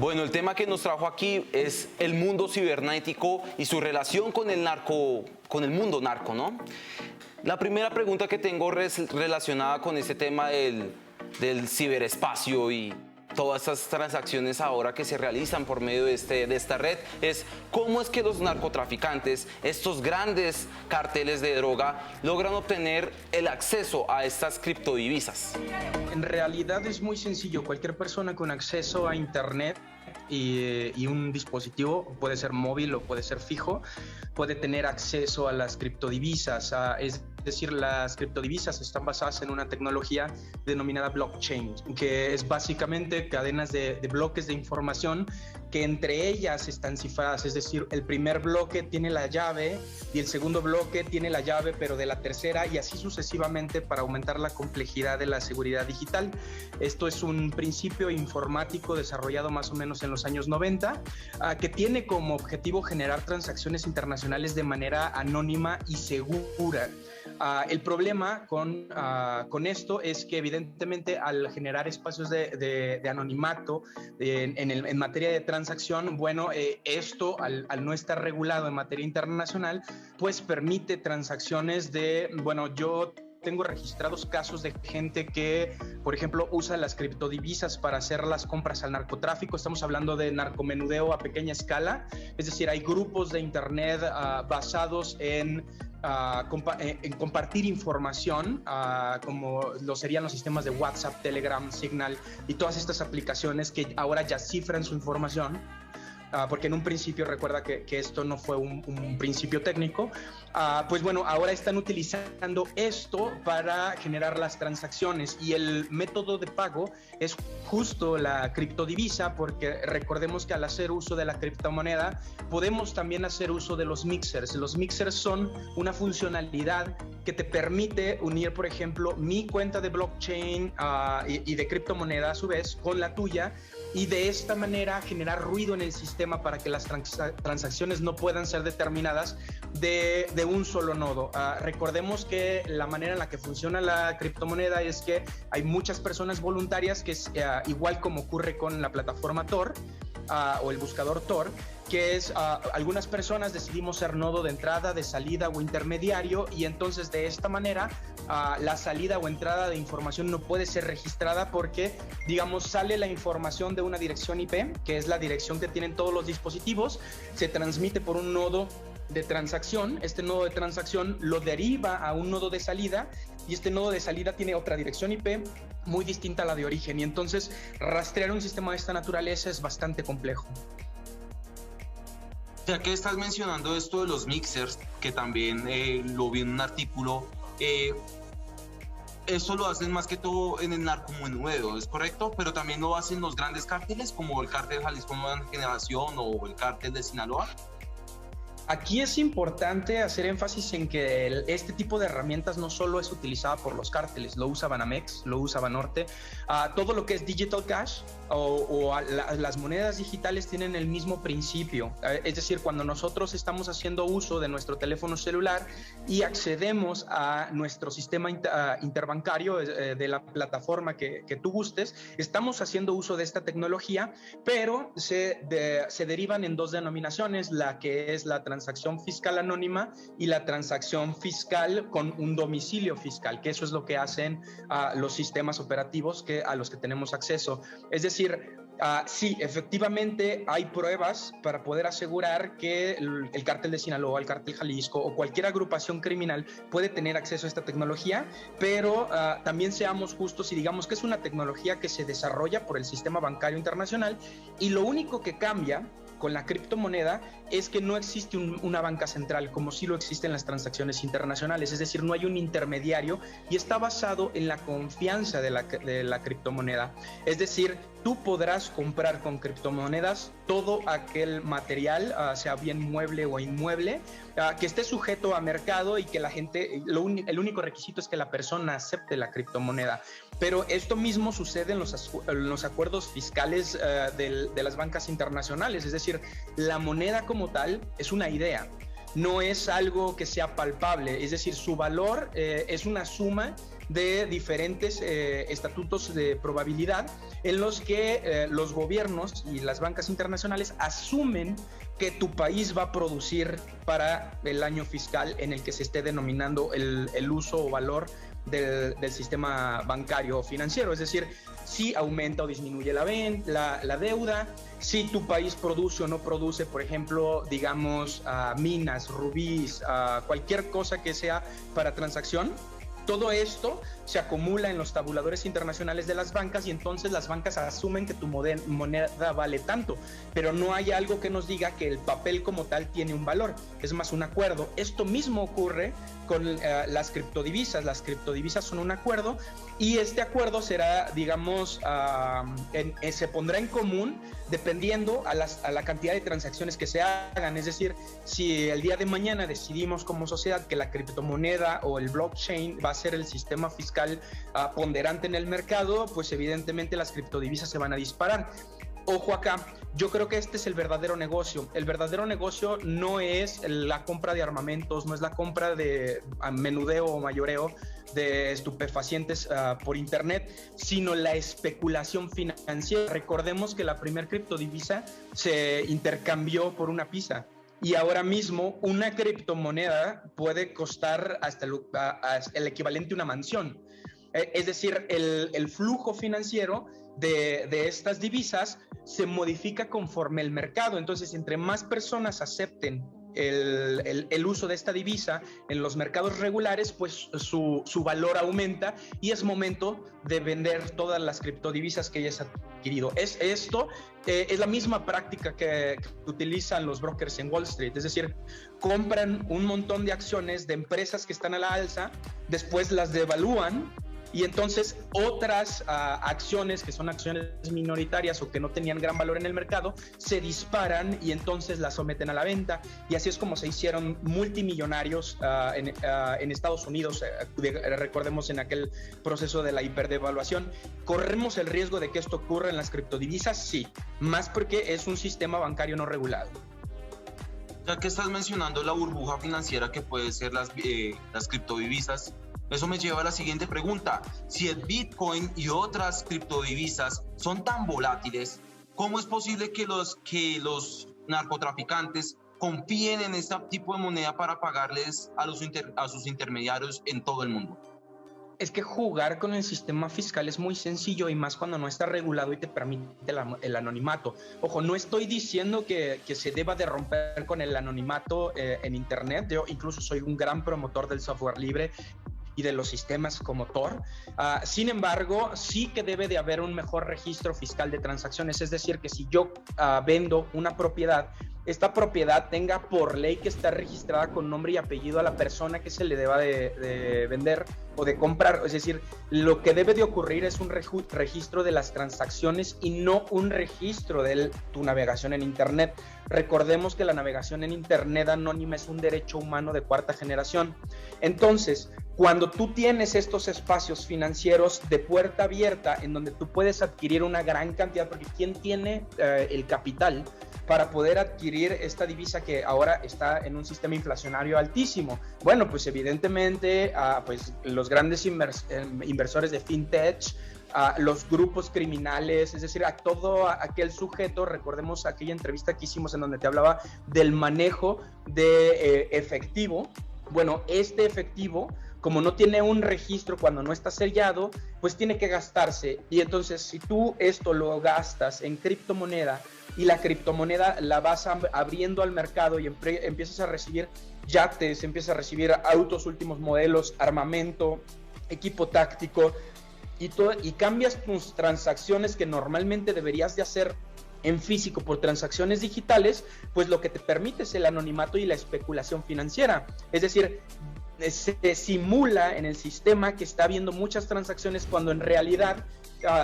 Bueno, el tema que nos trajo aquí es el mundo cibernético y su relación con el narco, con el mundo narco, ¿no? La primera pregunta que tengo relacionada con este tema del ciberespacio y todas estas transacciones ahora que se realizan por medio de esta red es cómo es que los narcotraficantes, estos grandes carteles de droga, logran obtener el acceso a estas criptodivisas. En realidad es muy sencillo. Cualquier persona con acceso a internet y un dispositivo, puede ser móvil o puede ser fijo, puede tener acceso a las criptodivisas. Es decir, las criptodivisas están basadas en una tecnología denominada blockchain, que es básicamente cadenas de bloques de información que entre ellas están cifradas. Es decir, el primer bloque tiene la llave y el segundo bloque tiene la llave pero de la tercera, y así sucesivamente para aumentar la complejidad de la seguridad digital. Esto es un principio informático desarrollado más o menos en los años 90, que tiene como objetivo generar transacciones internacionales de manera anónima y segura. El problema con esto es que evidentemente al generar espacios de anonimato en materia de transacción, bueno, esto al no estar regulado en materia internacional, pues permite transacciones bueno, yo tengo registrados casos de gente que, por ejemplo, usa las criptodivisas para hacer las compras al narcotráfico. Estamos hablando de narcomenudeo a pequeña escala, es decir, hay grupos de internet basados en compartir información, como lo serían los sistemas de WhatsApp, Telegram, Signal y todas estas aplicaciones que ahora ya cifran su información. Porque en un principio, recuerda que esto no fue un principio técnico, pues bueno, ahora están utilizando esto para generar las transacciones, y el método de pago es justo la criptodivisa, porque recordemos que al hacer uso de la criptomoneda podemos también hacer uso de los mixers. Los mixers son una funcionalidad que te permite unir, por ejemplo, mi cuenta de blockchain y de criptomoneda a su vez con la tuya, y de esta manera generar ruido en el sistema para que las transacciones no puedan ser determinadas de un solo nodo. Recordemos que la manera en la que funciona la criptomoneda es que hay muchas personas voluntarias, que es igual como ocurre con la plataforma Tor o el buscador Tor, que es algunas personas decidimos ser nodo de entrada, de salida o intermediario, y entonces de esta manera la salida o entrada de información no puede ser registrada, porque, digamos, sale la información de una dirección IP, que es la dirección que tienen todos los dispositivos, se transmite por un nodo de transacción. Este nodo de transacción lo deriva a un nodo de salida, y este nodo de salida tiene otra dirección IP muy distinta a la de origen, y entonces rastrear un sistema de esta naturaleza es bastante complejo. Ya que estás mencionando esto de los mixers, que también lo vi en un artículo, eso lo hacen más que todo en el narcomenudeo, ¿es correcto? Pero también lo hacen los grandes cárteles, como el cártel Jalisco Nueva Generación o el cártel de Sinaloa. Aquí es importante hacer énfasis en que este tipo de herramientas no solo es utilizada por los cárteles, lo usa Banamex, lo usa Banorte. Todo lo que es digital cash las monedas digitales tienen el mismo principio. Es decir, cuando nosotros estamos haciendo uso de nuestro teléfono celular y accedemos a nuestro sistema interbancario de la plataforma que tú gustes, estamos haciendo uso de esta tecnología, pero se derivan en dos denominaciones, la que es la transacción fiscal anónima y la transacción fiscal con un domicilio fiscal, que eso es lo que hacen los sistemas operativos a los que tenemos acceso. Es decir, sí, efectivamente hay pruebas para poder asegurar que el cártel de Sinaloa, el cártel Jalisco o cualquier agrupación criminal puede tener acceso a esta tecnología, pero también seamos justos y digamos que es una tecnología que se desarrolla por el sistema bancario internacional, y lo único que cambia con la criptomoneda es que no existe una banca central como sí lo existe en las transacciones internacionales. Es decir, no hay un intermediario, y está basado en la confianza de la criptomoneda. Es decir, tú podrás comprar con criptomonedas todo aquel material, sea bien mueble o inmueble, que esté sujeto a mercado, y que la gente, el único requisito es que la persona acepte la criptomoneda. Pero esto mismo sucede en los acuerdos fiscales de las bancas internacionales. Es decir, la moneda como tal es una idea, no es algo que sea palpable. Es decir, su valor es una suma de diferentes estatutos de probabilidad en los que los gobiernos y las bancas internacionales asumen que tu país va a producir para el año fiscal en el que se esté denominando el uso o valor del sistema bancario o financiero. Es decir, si aumenta o disminuye la deuda, si tu país produce o no produce, por ejemplo, digamos, minas, rubíes, cualquier cosa que sea para transacción. Todo esto se acumula en los tabuladores internacionales de las bancas y entonces las bancas asumen que tu moneda vale tanto, pero no hay algo que nos diga que el papel como tal tiene un valor, es más un acuerdo. Esto mismo ocurre con las criptodivisas. Las criptodivisas son un acuerdo y este acuerdo será, digamos, se pondrá en común dependiendo a la cantidad de transacciones que se hagan. Es decir, si el día de mañana decidimos como sociedad que la criptomoneda o el blockchain va a ser el sistema fiscal ponderante en el mercado, pues evidentemente las criptodivisas se van a disparar. Ojo acá, yo creo que este es el verdadero negocio. El verdadero negocio no es la compra de armamentos, no es la compra de menudeo o mayoreo de estupefacientes por internet, sino la especulación financiera. Recordemos que la primer criptodivisa se intercambió por una pizza. Y ahora mismo una criptomoneda puede costar hasta el equivalente a una mansión. Es decir, el flujo financiero de estas divisas se modifica conforme el mercado. Entonces, entre más personas acepten el uso de esta divisa en los mercados regulares, pues su valor aumenta y es momento de vender todas las criptodivisas que hayas adquirido. Esto es la misma práctica que utilizan los brokers en Wall Street, es decir, compran un montón de acciones de empresas que están a la alza, después las devalúan y entonces otras acciones que son acciones minoritarias o que no tenían gran valor en el mercado se disparan y entonces las someten a la venta, y así es como se hicieron multimillonarios en Estados Unidos. Recordemos en aquel proceso de la hiperdevaluación. ¿Corremos el riesgo de que esto ocurra en las criptodivisas? Sí, más porque es un sistema bancario no regulado. Ya que estás mencionando la burbuja financiera que puede ser las criptodivisas, eso me lleva a la siguiente pregunta. Si el Bitcoin y otras criptodivisas son tan volátiles, ¿cómo es posible que los narcotraficantes confíen en este tipo de moneda para pagarles a sus intermediarios en todo el mundo? Es que jugar con el sistema fiscal es muy sencillo, y más cuando no está regulado y te permite el anonimato. Ojo, no estoy diciendo que se deba de romper con el anonimato en Internet. Yo incluso soy un gran promotor del software libre y de los sistemas como Tor. Sin embargo, sí que debe de haber un mejor registro fiscal de transacciones. Es decir, que si yo vendo una propiedad, esta propiedad tenga por ley que estar registrada con nombre y apellido a la persona que se le deba de vender o de comprar. Es decir, lo que debe de ocurrir es un registro de las transacciones y no un registro de tu navegación en Internet. Recordemos que la navegación en Internet anónima es un derecho humano de cuarta generación. Entonces, cuando tú tienes estos espacios financieros de puerta abierta en donde tú puedes adquirir una gran cantidad, porque ¿quién tiene el capital para poder adquirir esta divisa que ahora está en un sistema inflacionario altísimo? Bueno, pues evidentemente pues los grandes inversores de fintech, los grupos criminales, es decir, a todo aquel sujeto. Recordemos aquella entrevista que hicimos en donde te hablaba del manejo de efectivo. Bueno, este efectivo, como no tiene un registro cuando no está sellado, pues tiene que gastarse. Y entonces, si tú esto lo gastas en criptomoneda y la criptomoneda la vas abriendo al mercado y empiezas a recibir yates, empiezas a recibir autos últimos modelos, armamento, equipo táctico y cambias tus transacciones que normalmente deberías de hacer en físico por transacciones digitales, pues lo que te permite es el anonimato y la especulación financiera. Es decir, se simula en el sistema que está habiendo muchas transacciones cuando en realidad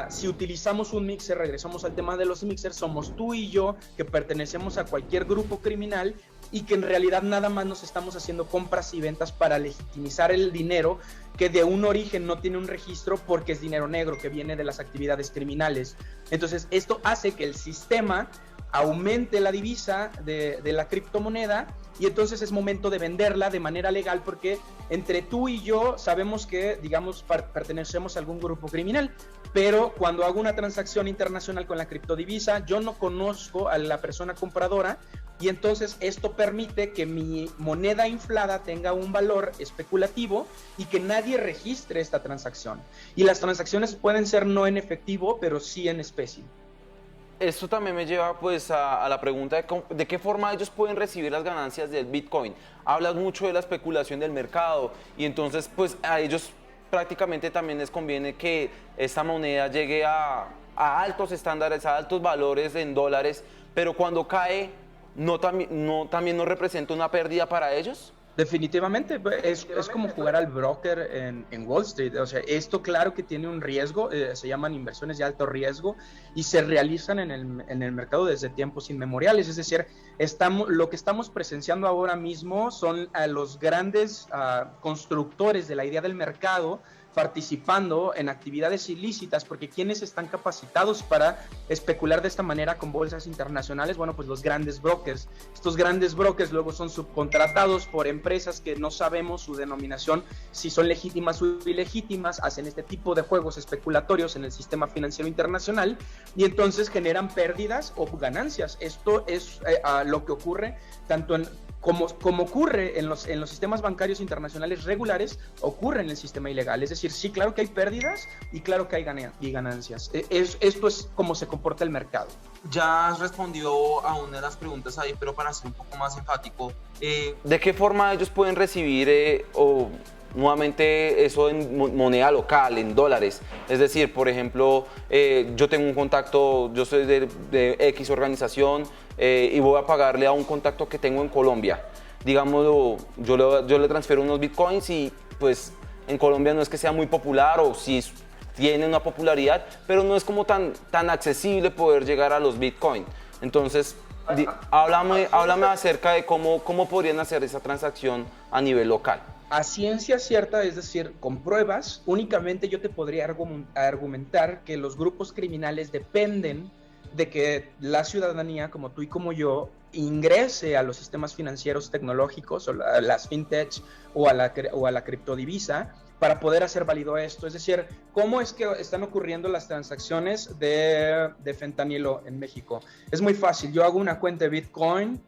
si utilizamos un mixer, regresamos al tema de los mixers, somos tú y yo que pertenecemos a cualquier grupo criminal y que en realidad nada más nos estamos haciendo compras y ventas para legitimizar el dinero que de un origen no tiene un registro porque es dinero negro que viene de las actividades criminales. Entonces esto hace que el sistema aumente la divisa de la criptomoneda, y entonces es momento de venderla de manera legal, porque entre tú y yo sabemos que, digamos, pertenecemos a algún grupo criminal, pero cuando hago una transacción internacional con la criptodivisa, yo no conozco a la persona compradora, y entonces esto permite que mi moneda inflada tenga un valor especulativo y que nadie registre esta transacción. Y las transacciones pueden ser no en efectivo, pero sí en especie. Esto también me lleva pues a la pregunta de qué forma ellos pueden recibir las ganancias del Bitcoin. Hablas mucho de la especulación del mercado y entonces pues a ellos prácticamente también les conviene que esta moneda llegue a altos estándares, a altos valores en dólares, pero cuando cae, ¿también no representa una pérdida para ellos? Definitivamente, es como jugar al broker en Wall Street. O sea, esto claro que tiene un riesgo, se llaman inversiones de alto riesgo y se realizan en el mercado desde tiempos inmemoriales. Es decir, lo que estamos presenciando ahora mismo son a los grandes constructores de la idea del mercado participando en actividades ilícitas, porque ¿quiénes están capacitados para especular de esta manera con bolsas internacionales? Bueno, pues los grandes brokers. Estos grandes brokers luego son subcontratados por empresas que no sabemos su denominación, si son legítimas o ilegítimas, hacen este tipo de juegos especulatorios en el sistema financiero internacional y entonces generan pérdidas o ganancias. Esto es lo que ocurre tanto como ocurre en los sistemas bancarios internacionales regulares, ocurre en el sistema ilegal. Es decir, sí, claro que hay pérdidas y claro que hay ganancias. Esto es como se comporta el mercado. Ya has respondido a una de las preguntas ahí, pero para ser un poco más enfático. ¿De qué forma ellos pueden recibir nuevamente eso en moneda local, en dólares? Es decir, por ejemplo, yo tengo un contacto, yo soy de X organización y voy a pagarle a un contacto que tengo en Colombia. Digamos, yo le transfiero unos bitcoins y pues en Colombia no es que sea muy popular o si tiene una popularidad, pero no es como tan accesible poder llegar a los bitcoins. Entonces, háblame acerca de cómo podrían hacer esa transacción a nivel local. A ciencia cierta, es decir, con pruebas, únicamente yo te podría argumentar que los grupos criminales dependen de que la ciudadanía, como tú y como yo, ingrese a los sistemas financieros tecnológicos, o las fintech, o a la criptodivisa, para poder hacer válido esto. Es decir, ¿cómo es que están ocurriendo las transacciones de fentanilo en México? Es muy fácil. Yo hago una cuenta de Bitcoin,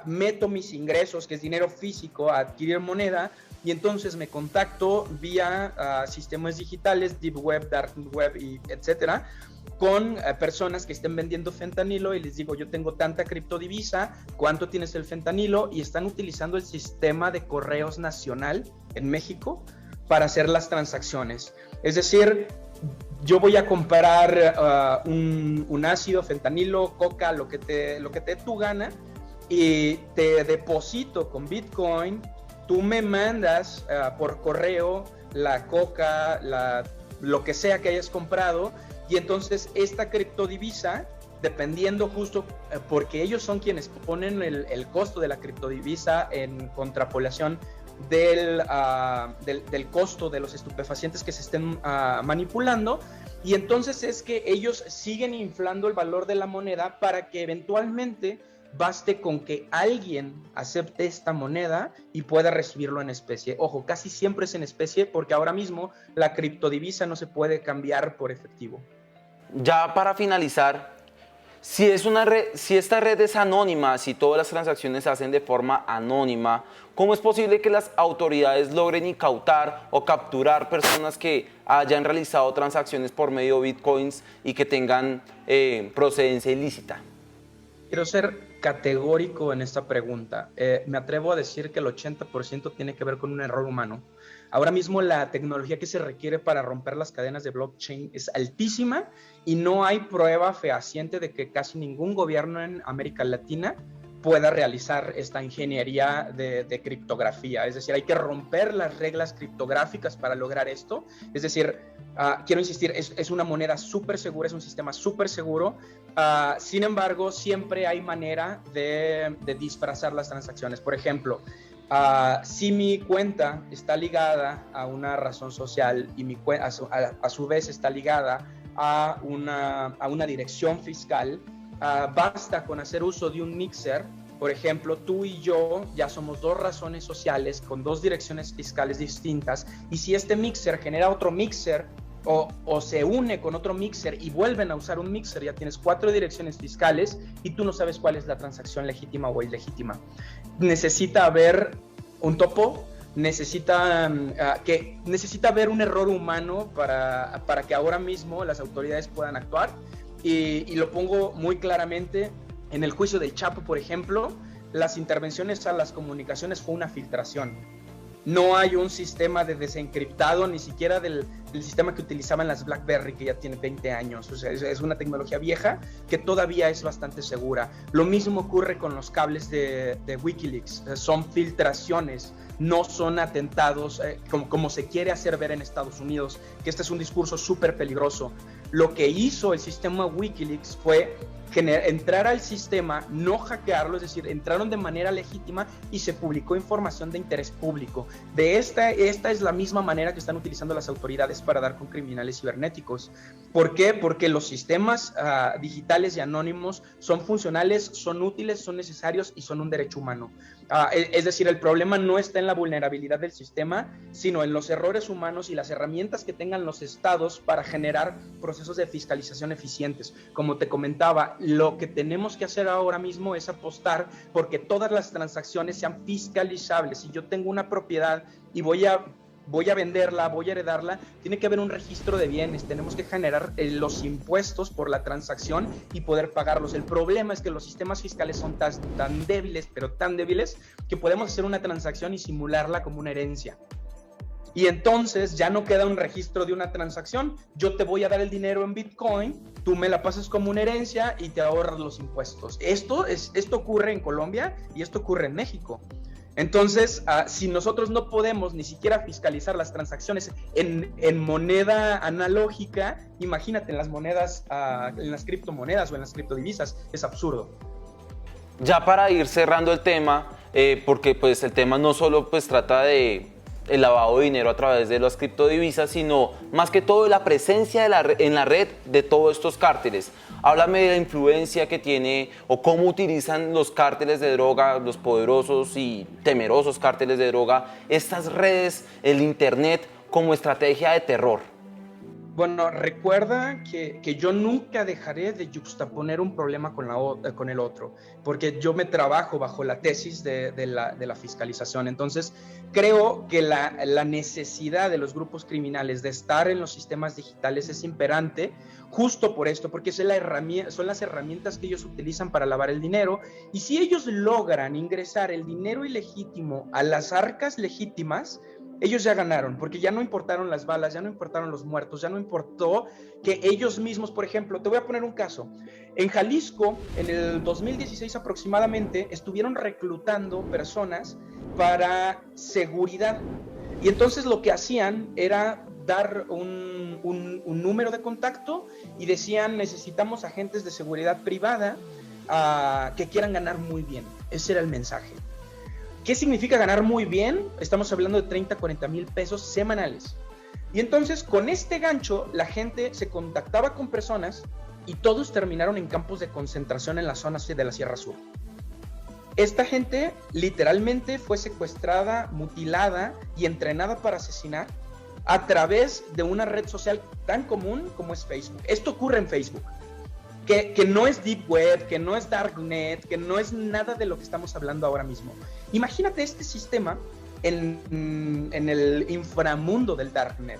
meto mis ingresos, que es dinero físico, a adquirir moneda, y entonces me contacto vía sistemas digitales, Deep Web, Dark Web, y etcétera, con personas que estén vendiendo fentanilo y les digo, yo tengo tanta criptodivisa, ¿cuánto tienes el fentanilo? Y están utilizando el sistema de correos nacional en México para hacer las transacciones. Es decir, yo voy a comprar un ácido, fentanilo, coca, lo que te dé tu gana, y te deposito con Bitcoin. Tú me mandas por correo la coca, lo que sea que hayas comprado, y entonces esta criptodivisa, dependiendo justo, porque ellos son quienes ponen el costo de la criptodivisa en contrapolación del costo de los estupefacientes que se estén manipulando, y entonces es que ellos siguen inflando el valor de la moneda para que eventualmente baste con que alguien acepte esta moneda y pueda recibirlo en especie. Ojo, casi siempre es en especie porque ahora mismo la criptodivisa no se puede cambiar por efectivo. Ya para finalizar, si esta red es anónima, si todas las transacciones se hacen de forma anónima, ¿cómo es posible que las autoridades logren incautar o capturar personas que hayan realizado transacciones por medio de bitcoins y que tengan procedencia ilícita? Quiero ser categórico en esta pregunta. Me atrevo a decir que el 80% tiene que ver con un error humano. Ahora mismo la tecnología que se requiere para romper las cadenas de blockchain es altísima y no hay prueba fehaciente de que casi ningún gobierno en América Latina pueda realizar esta ingeniería de criptografía. Es decir, hay que romper las reglas criptográficas para lograr esto. Es decir, quiero insistir, es una moneda súper segura, es un sistema súper seguro. Sin embargo, siempre hay manera de disfrazar las transacciones. Por ejemplo, si mi cuenta está ligada a una razón social y a su vez está ligada a una dirección fiscal, basta con hacer uso de un mixer. Por ejemplo, tú y yo ya somos dos razones sociales con dos direcciones fiscales distintas, y si este mixer genera otro mixer o se une con otro mixer y vuelven a usar un mixer, ya tienes 4 direcciones fiscales y tú no sabes cuál es la transacción legítima o ilegítima. Necesita haber un topo, necesita haber un error humano para que ahora mismo las autoridades puedan actuar, y lo pongo muy claramente. En el juicio del Chapo, por ejemplo, las intervenciones a las comunicaciones fue una filtración. No hay un sistema de desencriptado, ni siquiera del sistema que utilizaban las BlackBerry, que ya tiene 20 años. O sea, es una tecnología vieja que todavía es bastante segura. Lo mismo ocurre con los cables de Wikileaks. Son filtraciones, no son atentados, como se quiere hacer ver en Estados Unidos, que este es un discurso súper peligroso. Lo que hizo el sistema Wikileaks fue entrar al sistema, no hackearlo, es decir, entraron de manera legítima y se publicó información de interés público. Esta es la misma manera que están utilizando las autoridades para dar con criminales cibernéticos. ¿Por qué? Porque los sistemas digitales y anónimos son funcionales, son útiles, son necesarios y son un derecho humano. Es decir, el problema no está en la vulnerabilidad del sistema, sino en los errores humanos y las herramientas que tengan los estados para generar procesos de fiscalización eficientes. Como te comentaba, lo que tenemos que hacer ahora mismo es apostar porque todas las transacciones sean fiscalizables. Si yo tengo una propiedad y voy a venderla, voy a heredarla, tiene que haber un registro de bienes, tenemos que generar los impuestos por la transacción y poder pagarlos. El problema es que los sistemas fiscales son tan débiles, pero tan débiles, que podemos hacer una transacción y simularla como una herencia. Y entonces ya no queda un registro de una transacción. Yo te voy a dar el dinero en Bitcoin, tú me la pasas como una herencia y te ahorras los impuestos. Esto ocurre en Colombia y esto ocurre en México. Entonces, si nosotros no podemos ni siquiera fiscalizar las transacciones en moneda analógica, imagínate en las monedas, en las criptomonedas o en las criptodivisas, es absurdo. Ya para ir cerrando el tema, porque pues el tema no solo pues trata de el lavado de dinero a través de las criptodivisas, sino más que todo de la presencia en la red de todos estos cárteles. Háblame de la influencia que tiene o cómo utilizan los cárteles de droga, los poderosos y temerosos cárteles de droga, estas redes, el internet como estrategia de terror. Bueno, recuerda que yo nunca dejaré de yuxtaponer un problema con el otro, porque yo me trabajo bajo la tesis de la fiscalización. Entonces, creo que la necesidad de los grupos criminales de estar en los sistemas digitales es imperante, justo por esto, porque son las herramientas que ellos utilizan para lavar el dinero, y si ellos logran ingresar el dinero ilegítimo a las arcas legítimas, ellos ya ganaron, porque ya no importaron las balas, ya no importaron los muertos, ya no importó que ellos mismos, por ejemplo, te voy a poner un caso. En Jalisco, en el 2016 aproximadamente, estuvieron reclutando personas para seguridad. Y entonces lo que hacían era dar un número de contacto y decían, necesitamos agentes de seguridad privada que quieran ganar muy bien. Ese era el mensaje. ¿Qué significa ganar muy bien? Estamos hablando de 30, 40 mil pesos semanales. Y entonces, con este gancho, la gente se contactaba con personas y todos terminaron en campos de concentración en las zonas de la Sierra Sur. Esta gente literalmente fue secuestrada, mutilada y entrenada para asesinar a través de una red social tan común como es Facebook. Esto ocurre en Facebook. Que no es Deep Web, que no es Darknet, que no es nada de lo que estamos hablando ahora mismo. Imagínate este sistema en el inframundo del Darknet,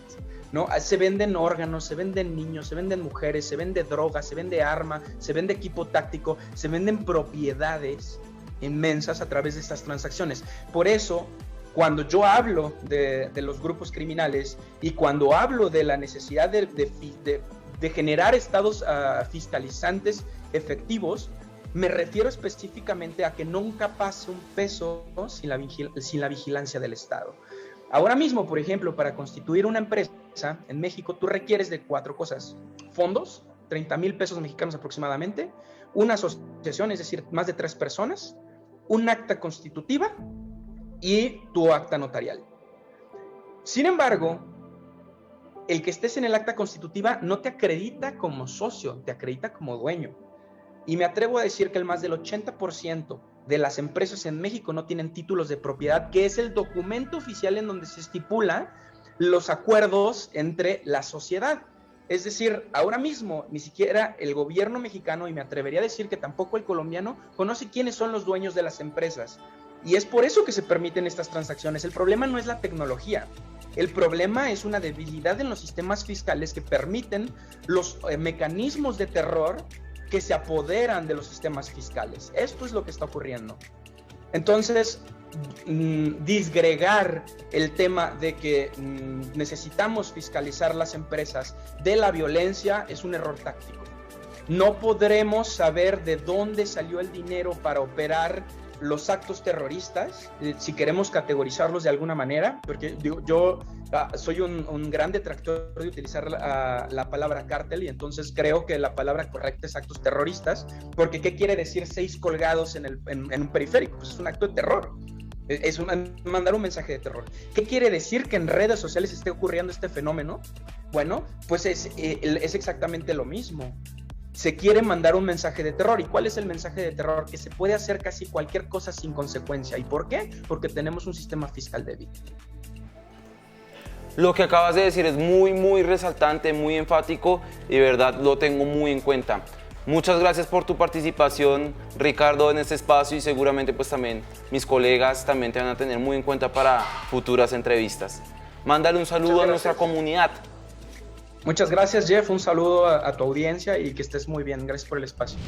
¿no? Se venden órganos, se venden niños, se venden mujeres, se vende droga, se vende arma, se vende equipo táctico, se venden propiedades inmensas a través de estas transacciones. Por eso, cuando yo hablo de los grupos criminales y cuando hablo de la necesidad de generar estados fiscalizantes efectivos, me refiero específicamente a que nunca pase un peso sin la vigilancia del Estado. Ahora mismo, por ejemplo, para constituir una empresa en México, tú requieres de 4 cosas: fondos, 30 mil pesos mexicanos aproximadamente, una asociación, es decir, más de 3 personas, un acta constitutiva y tu acta notarial. Sin embargo, el que estés en el acta constitutiva no te acredita como socio, te acredita como dueño. Y me atrevo a decir que el más del 80% de las empresas en México no tienen títulos de propiedad, que es el documento oficial en donde se estipula los acuerdos entre la sociedad. Es decir, ahora mismo ni siquiera el gobierno mexicano, y me atrevería a decir que tampoco el colombiano, conoce quiénes son los dueños de las empresas. Y es por eso que se permiten estas transacciones. El problema no es la tecnología. El problema es una debilidad en los sistemas fiscales que permiten los mecanismos de terror que se apoderan de los sistemas fiscales. Esto es lo que está ocurriendo. Entonces, disgregar el tema de que necesitamos fiscalizar las empresas de la violencia es un error táctico. No podremos saber de dónde salió el dinero para operar los actos terroristas, si queremos categorizarlos de alguna manera, porque yo soy un gran detractor de utilizar la palabra cártel, y entonces creo que la palabra correcta es actos terroristas, porque ¿qué quiere decir 6 colgados en un periférico? Pues es un acto de terror. Es mandar un mensaje de terror. ¿Qué quiere decir que en redes sociales esté ocurriendo este fenómeno? Bueno, pues es exactamente lo mismo. Se quiere mandar un mensaje de terror. ¿Y cuál es el mensaje de terror? Que se puede hacer casi cualquier cosa sin consecuencia. ¿Y por qué? Porque tenemos un sistema fiscal débil. Lo que acabas de decir es muy, muy resaltante, muy enfático y de verdad lo tengo muy en cuenta. Muchas gracias por tu participación, Ricardo, en este espacio, y seguramente pues también mis colegas también te van a tener muy en cuenta para futuras entrevistas. Mándale un saludo a nuestra comunidad. Muchas gracias, Jeff. Un saludo a tu audiencia y que estés muy bien. Gracias por el espacio.